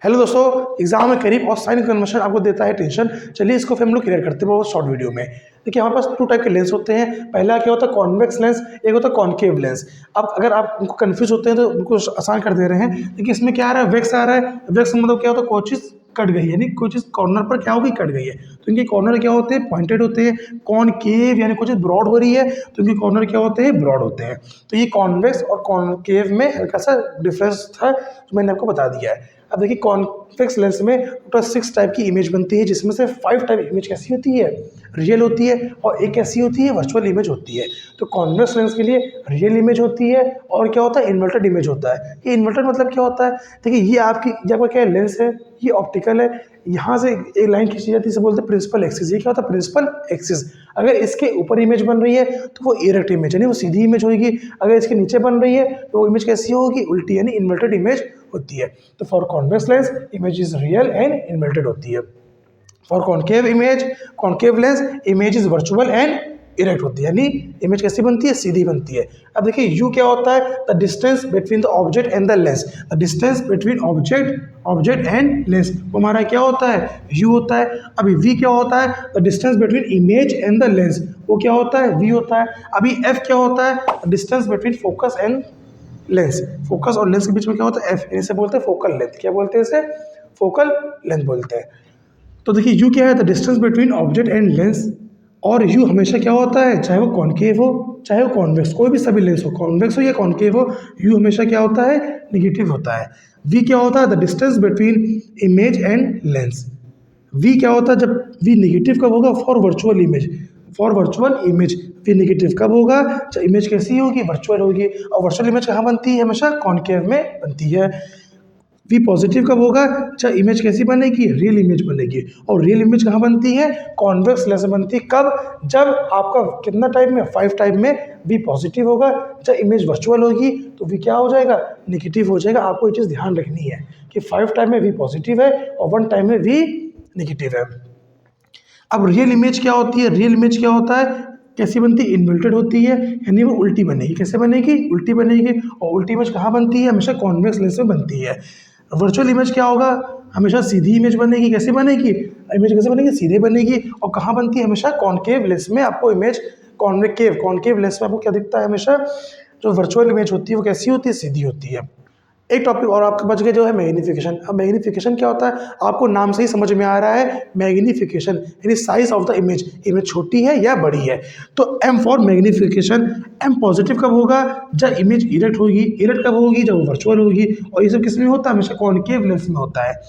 Hello दोस्तों, exam में करीब और साइन कन्वर्शन आपको देता है टेंशन। चलिए इसको फिर हम लोग क्लियर करते हैं बहुत शॉर्ट वीडियो में। देखिए हमारे पास टू टाइप के लेंस होते हैं। पहला क्या होता है कॉन्वेक्स लेंस, एक होता है कॉन्केव लेंस। अब अगर आप उनको कन्फ्यूज होते हैं तो उनको आसान कर दे रहे हैं। देखिए इसमें क्या आ रहा है, वेक्स आ रहा है। वेक्स मतलब क्या होता है, कोई चीज़ कट गई है, यानी कोई चीज़ कॉर्नर पर क्या होगी, कट गई है। तो इनके कॉर्नर क्या होते हैं, पॉइंटेड होते हैं। कॉनकेव यानी कोई चीज़ ब्रॉड हो रही है तो इनके कॉर्नर क्या होते हैं, ब्रॉड होते हैं। तो ये कॉन्वेक्स और कॉनकेव में हल्का सा डिफरेंस था जो मैंने आपको बता दिया है। अब देखिए कॉन्वेक्स लेंस में टोटल 6 टाइप की इमेज बनती है, जिसमें से 5 टाइप इमेज कैसी होती है, रियल होती है, और एक कैसी होती है, वर्चुअल इमेज होती है। तो कॉन्वेक्स लेंस के लिए रियल इमेज होती है और क्या होता है, इन्वर्टेड इमेज होता है। ये इन्वर्टेड मतलब क्या होता है, देखिए ये आपका क्या लेंस है, ये ऑप्टिकल है। यहाँ से एक लाइन खींची जाती है, इसे बोलते हैं प्रिंसिपल एक्सिस। ये क्या होता है, प्रिंसिपल एक्सिस। अगर इसके ऊपर इमेज बन रही है तो वो इरेक्ट इमेज यानी वो सीधी इमेज होगी। अगर इसके नीचे बन रही है तो वो इमेज कैसी होगी, उल्टी यानी इन्वर्टेड इमेज होती है। तो for convex lens image is real and inverted होती है। For concave lens image is virtual and erect होती है, यानी इमेज कैसी बनती है, सीधी बनती है। अब देखिए यू क्या होता है, the distance between the object and the lens. The distance between object and lens वो हमारा क्या होता है, यू होता है। अभी वी क्या होता है, the distance between image and the lens वो क्या होता है, वी होता है। अभी एफ क्या होता है, distance between focus and lens. Focus और लेंस के बीच में क्या होता है, एफ, इसे बोलते हैं फोकल लेंथ। क्या बोलते हैं इसे, फोकल लेंथ बोलते हैं। तो देखिए यू क्या है, the distance between object and lens. और यू हमेशा क्या होता है, चाहे वो कॉन्केव हो चाहे वो कॉन्वेक्स, कोई भी सभी लेंस हो, कॉन्वेक्स हो या कॉन्केव हो, यू हमेशा क्या होता है, निगेटिव होता है। वी क्या होता है, the distance between image and lens. V क्या होता है, जब वी निगेटिव कब होगा, for virtual image. For virtual image v negative कब होगा, जब इमेज कैसी होगी, वर्चुअल होगी। और वर्चुअल इमेज कहाँ बनती है, हमेशा कॉन्केव में बनती है। वी पॉजिटिव कब होगा, जब इमेज कैसी बनेगी, रियल इमेज बनेगी। और रियल इमेज कहाँ बनती है, कॉन्वेक्स लेंस बनती है। कब, जब आपका कितना टाइप में, 5 टाइप में वी पॉजिटिव होगा। जब इमेज वर्चुअल होगी तो वी क्या हो जाएगा, निगेटिव हो जाएगा। आपको ये चीज़ ध्यान रखनी है कि 5 टाइम में वी पॉजिटिव है और 1 टाइम में वी निगेटिव है। अब रियल इमेज क्या होती है, रियल इमेज क्या होता है, कैसी बनती है, इन्वर्टेड होती है, यानी वो उल्टी बनेगी। कैसे बनेगी, उल्टी बनेगी। और उल्टी इमेज कहाँ बनती है, हमेशा कॉन्वेक्स लेंस में बनती है। वर्चुअल इमेज क्या होगा, हमेशा सीधी इमेज बनेगी। कैसे बनेगी, इमेज कैसे बनेगी, सीधे बनेगी। और कहाँ बनती है, हमेशा कॉन्केव लेंस में। आपको इमेज कॉन्केव लेंस में आपको क्या दिखता है, हमेशा जो वर्चुअल इमेज होती है वो कैसी होती है, सीधी होती है। एक टॉपिक और आपके बच गए जो है मैग्नीफिकेशन। अब मैग्नीफिकेशन क्या होता है, आपको नाम से ही समझ में आ रहा है, मैग्नीफिकेशन यानी size of the image, image छोटी है या बड़ी है। तो M for magnification. M positive कब होगा, जब इमेज इरेक्ट होगी। इरेक्ट कब होगी, जब वो वर्चुअल होगी। और ये सब किस में होता है, हमेशा कॉन्केव लेंस में होता है।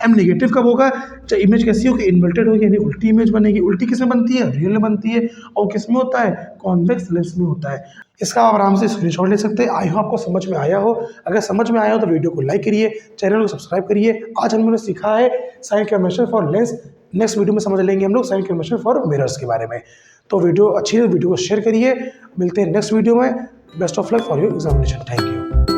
एम नेगेटिव कब होगा, जब इमेज कैसी होगी, इन्वर्टेड होगी, यानी उल्टी इमेज बनेगी। उल्टी किस में बनती है, रियल में बनती है। और किस में होता है, कॉन्वेक्स लेंस में होता है। इसका आप आराम से स्क्रीनशॉट ले सकते हैं। आई होप आपको समझ में आया हो। अगर समझ में आया हो तो वीडियो को लाइक करिए, चैनल को सब्सक्राइब करिए। आज हमने सीखा है sign convention for lens. Next video में समझ लेंगे हम लोग साइन कन्वेंशन फॉर मिरर्स के बारे में। तो वीडियो अच्छी है, वीडियो को शेयर करिए। मिलते हैं नेक्स्ट वीडियो में। Best of luck for your examination. Thank you.